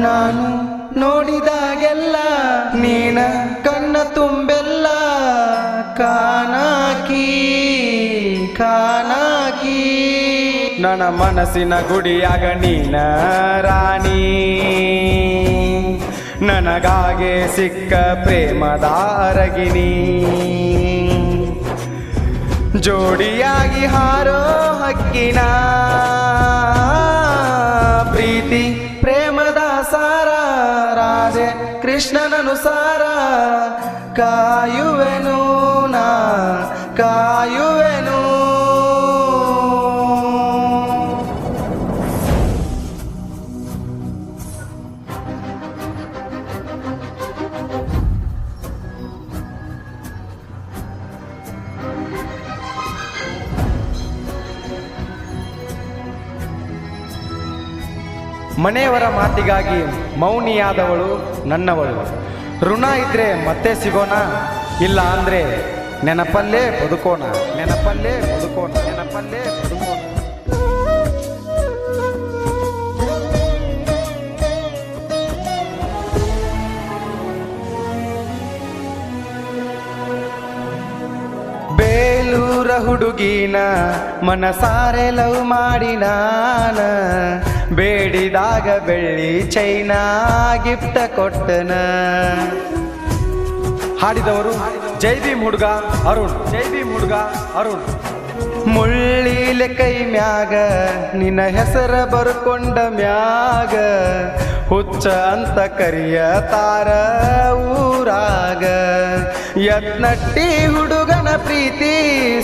ನಾನು ನೋಡಿದಾಗೆಲ್ಲ ನೀನ ಕಣ್ಣ ತುಂಬೆಲ್ಲ ಕಾನಾಕಿ ಕಾನಾಕಿ ನನ್ನ ಮನಸ್ಸಿನ ಗುಡಿಯಾಗ ನೀನ ರಾಣಿ ನನಗಾಗೆ ಸಿಕ್ಕ ಪ್ರೇಮದ ಅರಗಿಣಿ ಜೋಡಿಯಾಗಿ ಹಾರೋ ಹಕ್ಕಿನ ಪ್ರೀತಿ ಪ್ರೇಮದ ಸಾರ ರಾಧೆ ಕೃಷ್ಣನನುಸಾರ ಕಾಯುವೆನು ನಾ ಕಾಯುವೆನು. ಮನೆಯವರ ಮಾತಿಗಾಗಿ ಮೌನಿಯಾದವಳು ನನ್ನವಳು. ಋಣ ಇದ್ರೆ ಮತ್ತೆ ಸಿಗೋಣ, ಇಲ್ಲ ಅಂದ್ರೆ ನೆನಪಲ್ಲೇ ಬದುಕೋಣ, ನೆನಪಲ್ಲೇ ಬದುಕೋಣ, ನೆನಪಲ್ಲೇ ಬದುಕೋಣ. ಬೇಲೂರ ಹುಡುಗಿನ ಮನಸಾರೆ ಲವ್ ಮಾಡಿ ನಾನ ಬೇಡಿದಾಗ ಬೆಳ್ಳಿ ಚೈನಾ ಗಿಫ್ಟ ಕೊಟ್ಟನ. ಹಾಡಿದವರು ಜೈ ಭೀಮ್ ಹುಡುಗ ಅರುಣ್, ಜೈ ಭೀಮ್ ಹುಡುಗ ಅರುಣ್. ಮುಳ್ಳಿಲೆ ಕೈ ಮ್ಯಾಗ ನಿನ್ನ ಹೆಸರ ಬರ್ಕೊಂಡ ಮ್ಯಾಗ ಹುಚ್ಚ ಅಂತ ಕರಿಯ ತಾರ ಊರಾಗ. ಯತ್ನಟ್ಟಿ ಹುಡುಗನ ಪ್ರೀತಿ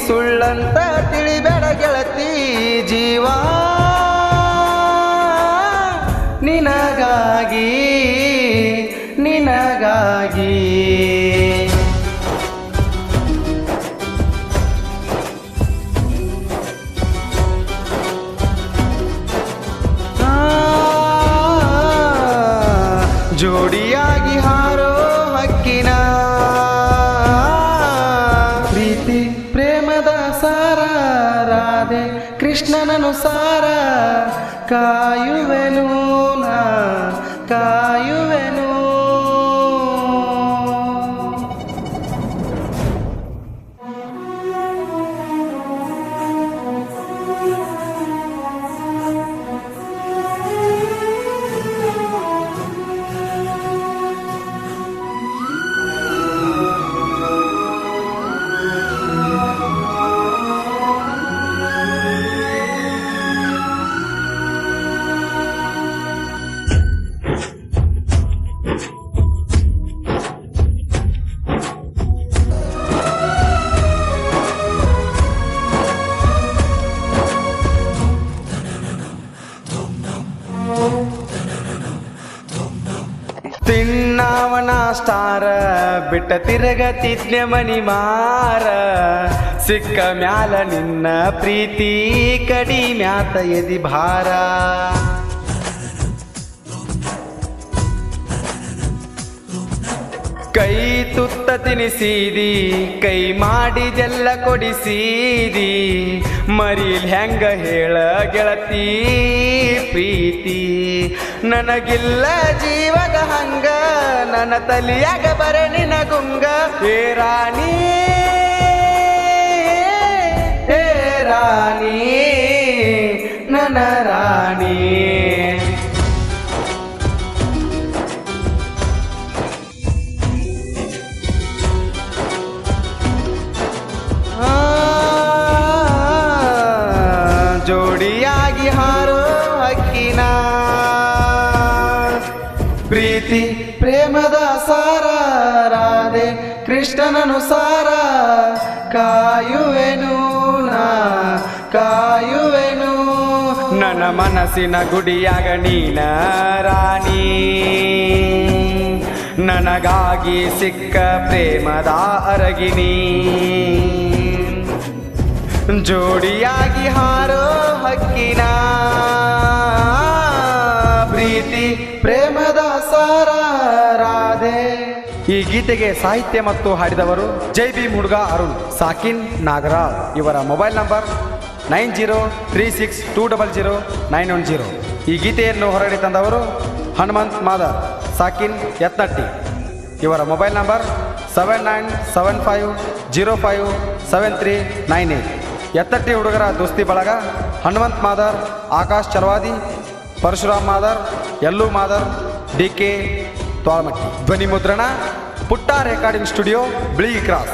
ಸುಳ್ಳಂತ ತಿಳಿಬೇಡ ಗೆಳತಿ, ಜೀವ ನಿನಗಾಗಿ ನಿನಗಾಗಿ. ಜೋಡಿಯಾಗಿ ಹಾರೋ ಹಕ್ಕಿನ ಪ್ರೀತಿ ಪ್ರೇಮದ ಸಾರ ರಾಧೆ ಕೃಷ್ಣನನುಸಾರ ಕಾಯುವೆನು ನಾ ಕಾಯುವೆನು. ತಿನ್ನವನ ಸ್ಟಾರ ಬಿಟ್ಟ ತಿರಗತಿದ್ನೆ ಮನಿ ಮಾರ, ಸಿಕ್ಕ ಮ್ಯಾಲ ನಿನ್ನ ಪ್ರೀತಿ ಕಡಿಮ್ಯಾತ ಎದಿ ಭಾರ. ಕೈ ತುತ್ತ ತಿನಿಸಿದಿ ಕೈ ಮಾಡಿದೆಲ್ಲ ಕೊಡಿಸಿದಿ, ಮರಿಲ್ ಹೆಂಗ ಹೇಳ ಗೆಳತಿ ಪ್ರೀತಿ. ನನಗಿಲ್ಲ ಜೀವದ ಹಂಗ ನನ್ನ ತಲಿಯಾಗ ಬರೆ ನಿನ ಗುಂಗ. ಏ ರಾಣಿ ಏ ರಾಣಿ ನನ್ನ ರಾಣಿ. ಜೋಡಿಯಾಗಿ ಹಾರೋ ಹಕ್ಕಿನ ಪ್ರೀತಿ ಪ್ರೇಮದ ಸಾರ ರಾಧೆ ಕೃಷ್ಣನನುಸಾರ ಕಾಯುವೆನು ನಾ ಕಾಯುವೆನು. ನನ್ನ ಮನಸ್ಸಿನ ಗುಡಿಯಾಗ ನೀನ ರಾಣಿ ನನಗಾಗಿ ಸಿಕ್ಕ ಪ್ರೇಮದ ಅರಗಿಣಿ. ಜೋಡಿಯಾಗಿ ಹಾರೋ ಹಕ್ಕಿನ ಪ್ರೀತಿ ಪ್ರೇಮದ ಸಾರ ರಾಧೆ. ಈ ಗೀತೆಗೆ ಸಾಹಿತ್ಯ ಮತ್ತು ಹಾಡಿದವರು ಜೈ ಭೀಮ್ ಹುಡುಗ ಅರುಣ್, ಸಾಕಿನ್ ನಾಗರಾಜ್. ಇವರ ಮೊಬೈಲ್ ನಂಬರ್ 9036200910. ಈ ಗೀತೆಯನ್ನು ಹೊರಗಡೆ ತಂದವರು ಹನುಮಂತ್ ಮಾದರ್ ಸಾಕಿನ್ ಯತ್ನಟ್ಟಿ. ಇವರ ಮೊಬೈಲ್ ನಂಬರ್ 7975057398. ಯತ್ತಟ್ಟಿ ಹುಡುಗರ ದೋಸ್ತಿ ಬಳಗ ಹನುಮಂತ್ ಮಾದರ್, ಆಕಾಶ್ ಚಲವಾದಿ, ಪರಶುರಾಮ್ ಮಾದರ್, ಯಲ್ಲು ಮಾದರ್, DK ತ್ವಾಳಮಟ್ಟಿ. ಧ್ವನಿ ಮುದ್ರಣ ಪುಟ್ಟ ರೆಕಾರ್ಡಿಂಗ್ ಸ್ಟುಡಿಯೋ, ಬಿಳಿ ಕ್ರಾಸ್.